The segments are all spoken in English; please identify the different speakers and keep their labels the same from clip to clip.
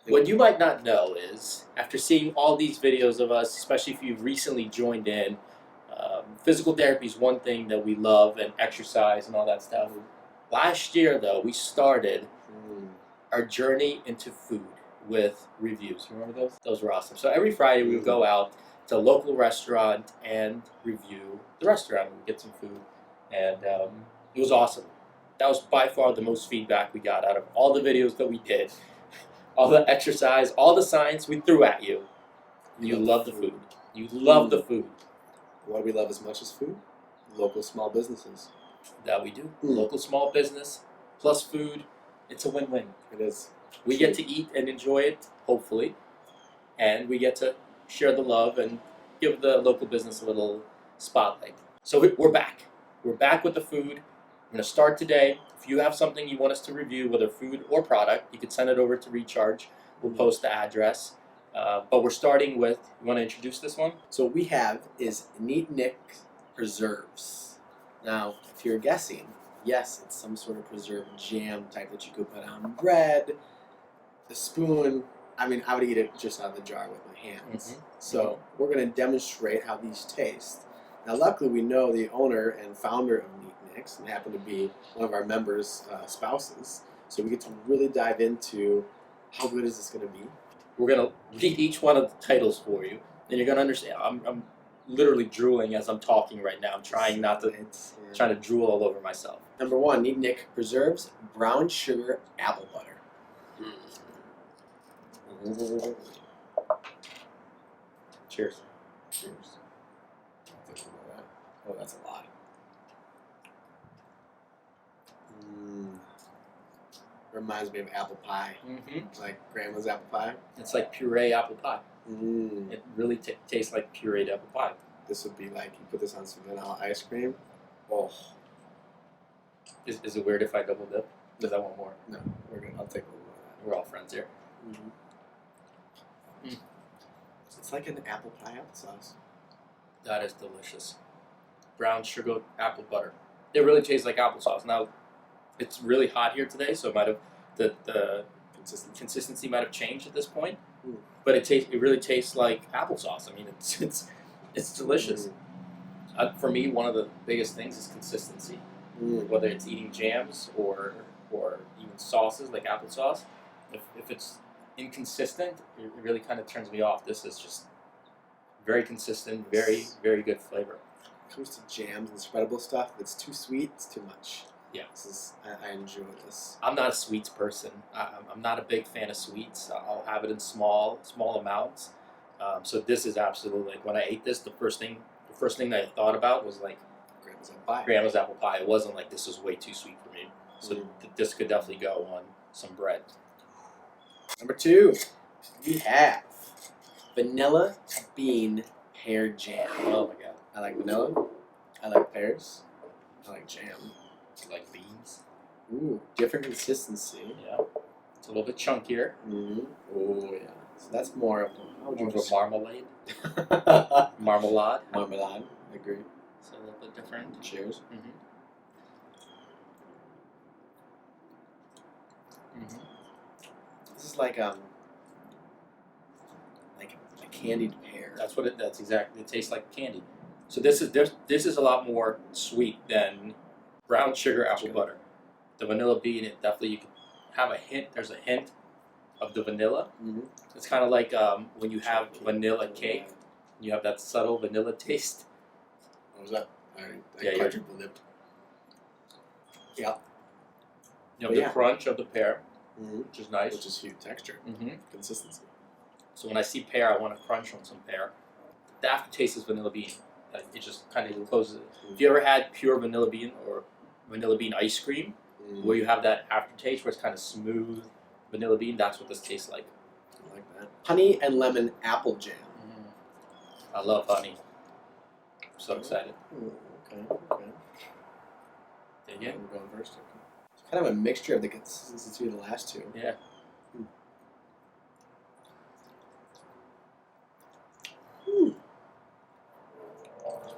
Speaker 1: What you might not know is, after seeing all these videos of us, especially if you've recently joined in, physical therapy is one thing that we love, and exercise and all that stuff. Last year, though, we started our journey into food with reviews. Remember those? Those were awesome. So every Friday we would go out to a local restaurant and review the restaurant and get some food. And it was awesome. That was by far the most feedback we got out of all the videos that we did. All the exercise, all the science we threw at you. You love the food. You love the food.
Speaker 2: What do we love as much as food? Local small businesses.
Speaker 1: That we do. Local small business plus food. It's a win-win.
Speaker 2: It is.
Speaker 1: We get to eat and enjoy it, hopefully, and we get to share the love and give the local business a little spotlight. So we're back. We're back with the food. We're going to start today. If you have something you want us to review, whether food or product, you can send it over to Recharge. We'll post the address. But we're starting with, you want to introduce this one?
Speaker 2: So what we have is Neat Nick Preserves. Now, if you're guessing, yes, it's some sort of preserved jam type that you could put on bread, a spoon. I mean, I would eat it just out of the jar with my hands. So we're going to demonstrate how these taste. Now, luckily, we know the owner and founder of Neat Nick's, and happen to be one of our members' spouses. So we get to really dive into how good is this going to be.
Speaker 1: We're going to read each one of the titles for you, and you're going to understand. I'm literally drooling as I'm talking right now. I'm trying not to, trying to drool all over myself.
Speaker 2: Number one, Neat Nick Preserves Brown Sugar Apple Butter.
Speaker 1: Cheers.
Speaker 2: Cheers. Oh, that's a lot. Reminds me of apple pie. Like grandma's apple pie.
Speaker 1: It's like puree apple pie. It really tastes like pureed apple pie.
Speaker 2: This would be like, you put this on some vanilla ice cream. Oh.
Speaker 1: Is it weird if I double dip? Does I want more?
Speaker 2: No, we're good. I'll take a little more of that.
Speaker 1: We're all friends here.
Speaker 2: It's like an apple pie applesauce.
Speaker 1: That is delicious. Brown sugar apple butter. It really tastes like applesauce. Now, it's really hot here today, so it might have the consistency might have changed at this point. But it really tastes like applesauce. I mean, it's delicious. For me, one of the biggest things is consistency. Whether it's eating jams or even sauces like applesauce, if it's inconsistent, it really kind of turns me off. This is just very consistent, very, very good flavor.
Speaker 2: When it comes to jams and spreadable stuff, if it's too sweet, it's too much.
Speaker 1: Yeah.
Speaker 2: I enjoy this.
Speaker 1: I'm not a sweets person. I'm not a big fan of sweets. I'll have it in small amounts. So this is absolutely, like, when I ate this, the first thing that I thought about was like grandma's apple pie. It wasn't like this was way too sweet for me. So this could definitely go on some bread.
Speaker 2: Number two, we have vanilla bean pear jam.
Speaker 1: Oh my god.
Speaker 2: I like vanilla. I like pears. I like jam.
Speaker 1: I like beans.
Speaker 2: Ooh, different consistency.
Speaker 1: Yeah. It's a little bit chunkier.
Speaker 2: Oh yeah. So that's more of
Speaker 1: a marmalade. Marmalade.
Speaker 2: Marmalade. I agree.
Speaker 1: It's a little bit different.
Speaker 2: Cheers. This is like a candied pear.
Speaker 1: That's exactly. It tastes like candy. So this is a lot more sweet than brown sugar apple butter. The vanilla bean, it definitely, you can have a hint. There's a hint of the vanilla. It's kind of like when you have vanilla cake, you have that subtle vanilla taste.
Speaker 2: What was that?
Speaker 1: Yeah,
Speaker 2: quadruple-lipped. Yeah.
Speaker 1: You have the crunch of the pear, which is nice.
Speaker 2: Which is huge texture. Consistency.
Speaker 1: So when I see pear, I want to crunch on some pear. The aftertaste is vanilla bean. It just kind of closes it. If you ever had pure vanilla bean or vanilla bean ice cream, where you have that aftertaste where it's kind of smooth vanilla bean, that's what this tastes like.
Speaker 2: I like that. Honey and lemon apple jam.
Speaker 1: I love honey. I'm so excited.
Speaker 2: Okay.
Speaker 1: Dig it?
Speaker 2: We're going first. It's kind of a mixture of the consistency of the last two.
Speaker 1: Yeah.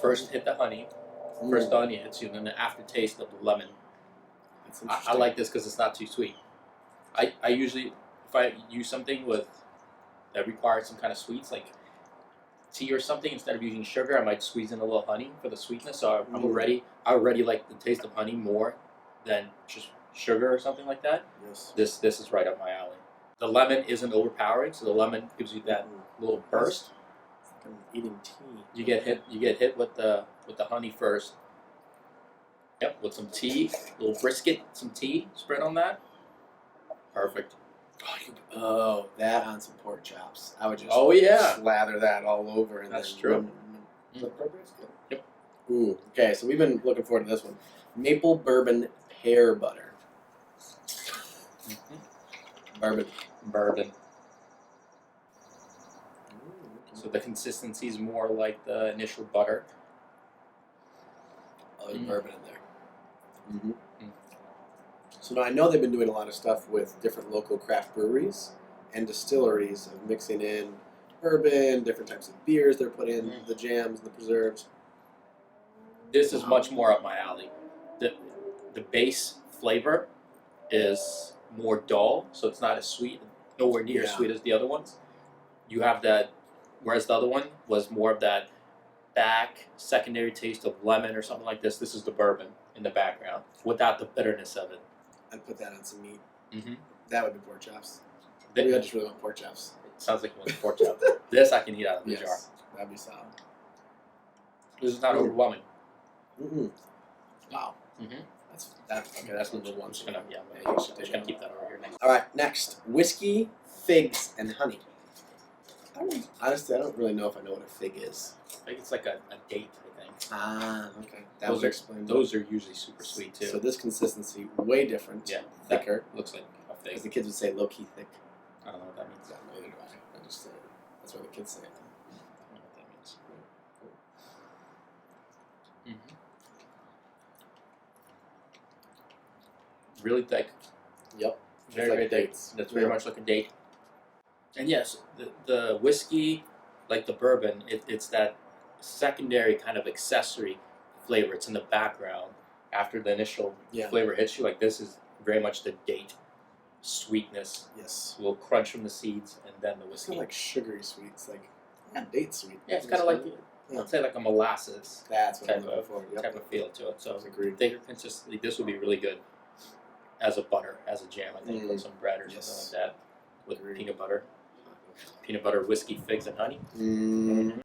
Speaker 1: First hit the honey. First the honey hits you, and then the aftertaste of the lemon. I like this because it's not too sweet. I usually, if I use something that requires some kind of sweets, like tea or something, instead of using sugar, I might squeeze in a little honey for the sweetness. So I already like the taste of honey more than just sugar or something like that.
Speaker 2: Yes.
Speaker 1: This is right up my alley. The lemon isn't overpowering, so the lemon gives you that little burst.
Speaker 2: It's like I'm eating tea.
Speaker 1: You get hit with the honey first. Yep, with some tea, a little brisket, some tea spread on that. Perfect.
Speaker 2: Oh, that on some pork chops. I would just slather that all over. And
Speaker 1: That's
Speaker 2: then
Speaker 1: true.
Speaker 2: Is that appropriate?
Speaker 1: Yep.
Speaker 2: Ooh, okay, so we've been looking forward to this one. Maple bourbon pear butter.
Speaker 1: Bourbon. So the consistency is more like the initial butter.
Speaker 2: Oh, there's bourbon in there. So now I know they've been doing a lot of stuff with different local craft breweries and distilleries of mixing in bourbon, different types of beers they're putting in, the jams, the preserves.
Speaker 1: This is much more up my alley. The base flavor is more dull, so it's not as sweet, nowhere near as sweet as the other ones. You have that, whereas the other one was more of that back secondary taste of lemon or something like this. This is the bourbon in the background without the bitterness of it.
Speaker 2: I'd put that on some meat.
Speaker 1: Mm-hmm.
Speaker 2: That would be pork chops. Maybe I just really want pork chops.
Speaker 1: It sounds like you want pork chop. This I can eat out of the jar.
Speaker 2: That'd be solid.
Speaker 1: This is not overwhelming.
Speaker 2: Wow. That's number one.
Speaker 1: I'm just gonna keep that over here next.
Speaker 2: All right, next, whiskey, figs, and honey. Honestly, I don't really know if I know what a fig is.
Speaker 1: I think it's like a date, I think.
Speaker 2: Ah, okay.
Speaker 1: Those are usually super sweet too.
Speaker 2: So this consistency, way different. Yeah. Thicker.
Speaker 1: Looks like a fig.
Speaker 2: As the kids would say, low-key thick.
Speaker 1: I don't know what that means.
Speaker 2: Neither do I. I just say it. That's what the kids say it.
Speaker 1: I don't know what that means. Really thick.
Speaker 2: Yep.
Speaker 1: Very dates. That's very much like a date. And yes, the whiskey, like the bourbon, it's that secondary kind of accessory flavor. It's in the background after the initial flavor hits you. Like this is very much the date sweetness.
Speaker 2: Yes.
Speaker 1: A little crunch from the seeds, and then the whiskey.
Speaker 2: It's kind of like sugary sweets, like date sweet.
Speaker 1: Yeah, it's kind of like I'd say like a molasses.
Speaker 2: That's what I'm looking for.
Speaker 1: Type of feel to it. So
Speaker 2: agreed.
Speaker 1: Thicker consistency. This would be really good as a butter, as a jam. I think with some bread or something like that with peanut butter. Peanut butter, whiskey, figs, and honey.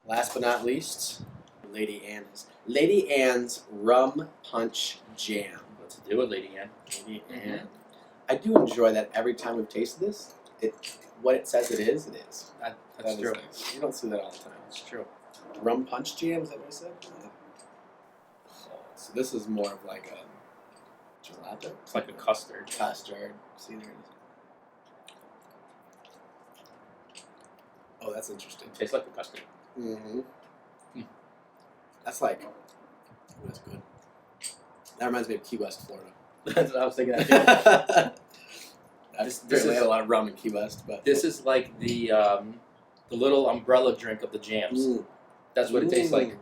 Speaker 2: Last but not least, Lady Ann's rum punch jam.
Speaker 1: Let's do it, Lady Ann.
Speaker 2: Lady Ann. I do enjoy that every time we've tasted this. What it says it is, it is.
Speaker 1: That's true.
Speaker 2: Nice. You don't see that all the time.
Speaker 1: It's true.
Speaker 2: Rum punch jam, is that what I said? Yeah. So this is more of like a gelato.
Speaker 1: It's like a custard.
Speaker 2: See, there it is. Oh, that's interesting.
Speaker 1: Tastes like a custard.
Speaker 2: That's like, that's good. That reminds me of Key West, Florida.
Speaker 1: That's what I was thinking.
Speaker 2: This is a lot of rum in Key West, but
Speaker 1: this is like the little umbrella drink of the jams. That's what it tastes like.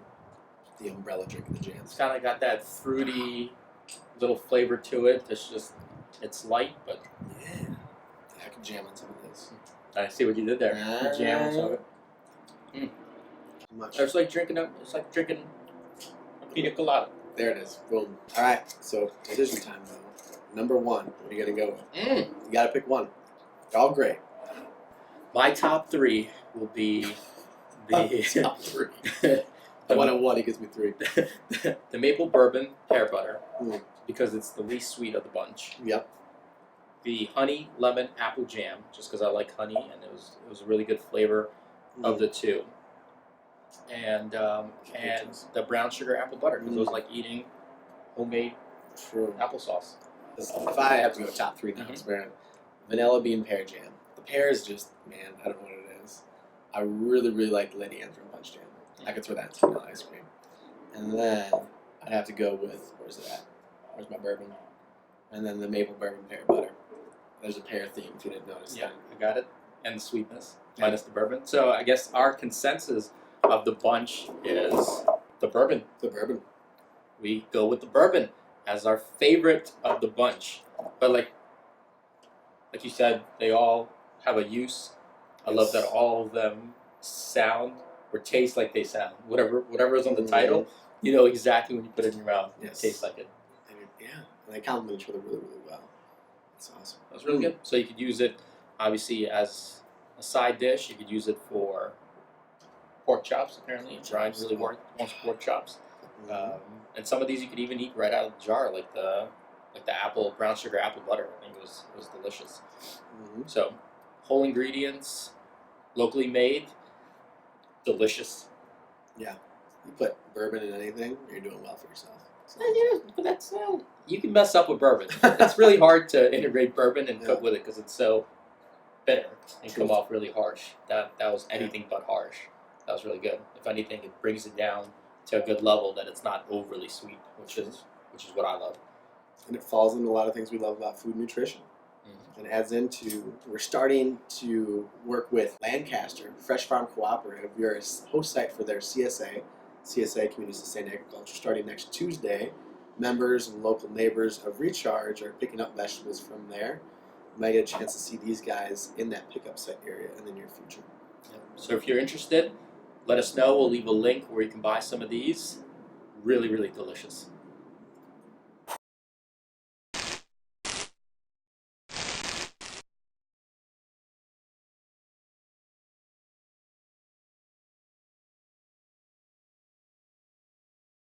Speaker 2: The umbrella drink of the jams.
Speaker 1: It's kind of got that fruity little flavor to it. It's light, but
Speaker 2: I could jam on some of this.
Speaker 1: I see what you did there. Jam on some of it. It's like drinking a pina colada.
Speaker 2: There it is. Boom. All right. So decision time though. Number one. What are you gonna go with? You gotta pick one. They're all great.
Speaker 1: My top three will be the
Speaker 2: top three. I want a one. He gives me three.
Speaker 1: The maple bourbon pear butter, because it's the least sweet of the bunch.
Speaker 2: Yep.
Speaker 1: The honey lemon apple jam, just because I like honey, and it was a really good flavor of the two. And the brown sugar apple butter, because it was like eating homemade applesauce.
Speaker 2: If I have to go top three now, it's vanilla bean pear jam. The pear is just, man, I don't know what it is. I really, really like Lady Ann's rum punch jam. I could throw that in vanilla ice cream. And then I'd have to go with, where's it at? Where's my bourbon? And then the maple bourbon pear butter. There's a pear theme if you didn't notice.
Speaker 1: Yeah, I got it. And the sweetness, minus the bourbon. So I guess our consensus of the bunch is the bourbon.
Speaker 2: The bourbon.
Speaker 1: We go with the bourbon as our favorite of the bunch. But like you said, they all have a use. I love that all of them sound or taste like they sound. Whatever is on the title, you know exactly when you put it in your mouth. It tastes like it.
Speaker 2: And they complement each other really, really well. That's awesome.
Speaker 1: That's really good. So you could use it, obviously, as a side dish. You could use it for pork chops. Apparently, Brian really wants pork chops. And some of these you could even eat right out of the jar, like the brown sugar apple butter. I think it was delicious. So, whole ingredients, locally made, delicious.
Speaker 2: Yeah, you put bourbon in anything, you're doing well for yourself. So.
Speaker 1: Yeah, but that's you can mess up with bourbon. It's really hard to integrate bourbon and cook with it because it's so bitter and come off really harsh. That was anything but harsh. That was really good. If anything, it brings it down to a good level that it's not overly sweet, which is what I love.
Speaker 2: And it falls into a lot of things we love about food nutrition. And adds into, we're starting to work with Lancaster Fresh Farm Cooperative. We are a host site for their CSA Community Sustained Agriculture, starting next Tuesday. Members and local neighbors of Recharge are picking up vegetables from there. You might get a chance to see these guys in that pickup site area in the near future.
Speaker 1: So if you're interested, let us know. We'll leave a link where you can buy some of these. Really, really delicious.